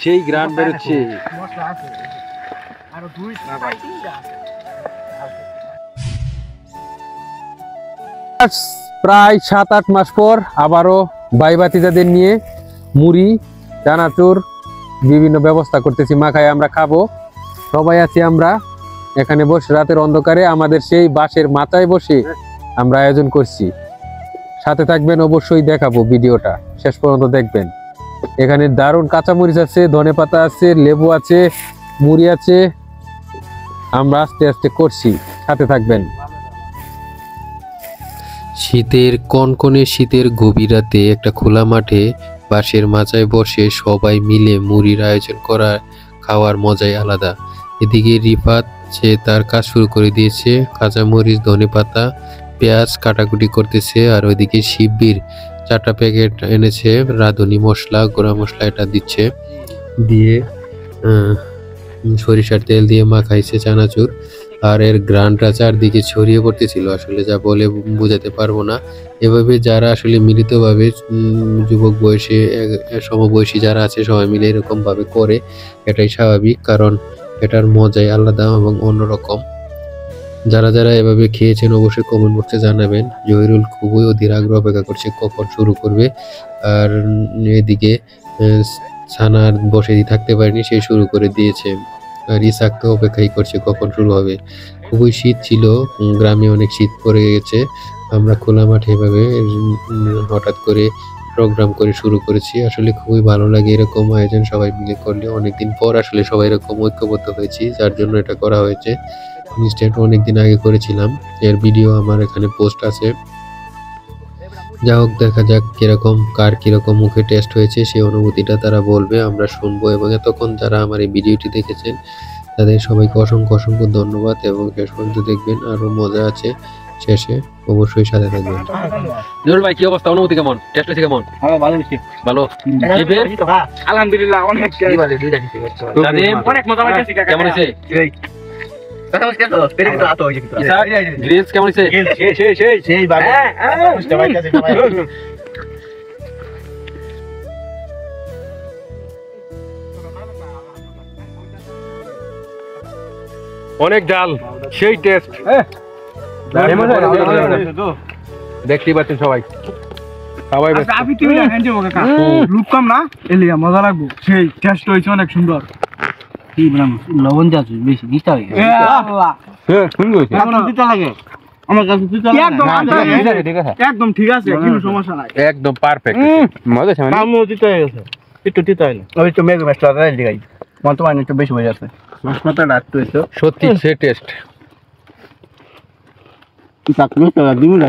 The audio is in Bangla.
সেই গ্রান বেরোচ্ছে। প্রায় 7-8 মাস পর আবারও ভাই ভাতিজাদের নিয়ে মুড়ি চানাচুর বিভিন্ন ব্যবস্থা করতেছি, মাখায় আমরা খাবো। সবাই আছি আমরা এখানে বসে রাতের অন্ধকারে আমাদের সেই বাঁশের মাচায় বসে আমরা আয়োজন করছি। সাথে থাকবেন, অবশ্যই দেখাবো, ভিডিওটা শেষ পর্যন্ত দেখবেন। এখানে দারুণ কাঁচামরিচ আছে, ধনেপাতা আছে, লেবু আছে, মুড়ি আছে। আমরা আস্তে আস্তে করছি, সাথে থাকবেন। শীতের কনকনে শীতের গভীর রাতে একটা খোলা মাঠে বাঁশের মাচায় বসে সবাই মিলে মুড়ির আয়োজন করা, খাওয়ার মজাই আলাদা। এদিকে রিফাত সে তার কাজ শুরু করে দিয়েছে, কাঁচামরিচ ধনেপাতা পেঁয়াজ কাটাকুটি করতেছে। আর ওইদিকে শিবির 4টা প্যাকেট এনেছে রাঁধুনি মশলা, গোড়া মশলা, এটা দিচ্ছে, দিয়ে সরিষার তেল দিয়ে মাখাইছে চানাচুর। আর এর গ্রানটা চারদিকে ছড়িয়ে পড়তেছিল, আসলে যা বলে বোঝাতে পারবো না। এভাবে যারা আসলে মিলিতভাবে যুবক বয়সী সমবয়সী যারা আছে সবাই মিলে এরকম ভাবে করে, এটাই স্বাভাবিক, কারণ এটার মজাই আলাদা এবং অন্যরকম। যারা যারা এভাবে খেয়েছেন অবশ্যই কমেন্ট বক্সে জানাবেন। জহিরুল খুবই অধীর আগ্রহ অপেক্ষা করছে কখন শুরু করবে। আর এদিকে ছানার বসে থাকতে পারেনি, সে শুরু করে দিয়েছে। আর ইসাক তো অপেক্ষাই করছে কখন শুরু হবে। খুবই শীত ছিল, গ্রামে অনেক শীত পড়ে গেছে। আমরা খোলা মাঠে এভাবে হঠাৎ করে প্রোগ্রাম করে শুরু করেছি। আসলে খুবই ভালো লাগে এরকম আয়োজন সবাই মিলে করলে। অনেকদিন পর আসলে সবাই এরকম ঐক্যবদ্ধ হয়েছি, যার জন্য এটা করা হয়েছে। জিনিসটা অনেকদিন আগে করেছিলাম, এর ভিডিও আমার এখানে পোস্ট আছে। যা হোক, দেখা যাক কিরকম কার কিরকম মুখে টেস্ট হয়েছে, সেই অনুভূতিটা তারা বলবে, আমরা শুনবো। এবং এতক্ষণ যারা আমার এই ভিডিওটি দেখেছেন তাদের সবাইকে অসংখ্য অসংখ্য ধন্যবাদ। এবং শেষ পর্যন্ত দেখবেন, আরো মজা আছে শেষে, অবশ্যই সাথে থাকবেন। জহুরুল ভাই, কি অবস্থা, অনুভূতি কেমন, টেস্ট হয়েছে কেমন? ভালো। আলহামদুলিল্লাহ, অনেক অনেক মজা লাগছে। কেমন হয়েছে? গ্রিনস কেমন হয়েছে? অনেক ডাল, সেই টেস্ট, দেখতেই পাচ্ছেন সবাই। সবাই লুকম না এলি মজা লাগবো, সেই টেস্ট হয়েছে অনেক সুন্দর। কি বললাম, লবণ যাচ্ছে বেশি, দিতে হয় দিতে লাগে। আমার কাছে একদম ঠিক আছে, কোনো সমস্যা নাই, একদম পারফেক্ট। মজা আছে, মানে দিতে হয়ে গেছে, একটু দিতে হয় না। ওই তো মেঘ মেশটা দিগাই মন তো মানে একটু বেশি হয়ে যাচ্ছে। মশলাটা রাখতে হইতো, সত্যি সে টেস্ট। চাকরি দিবি না।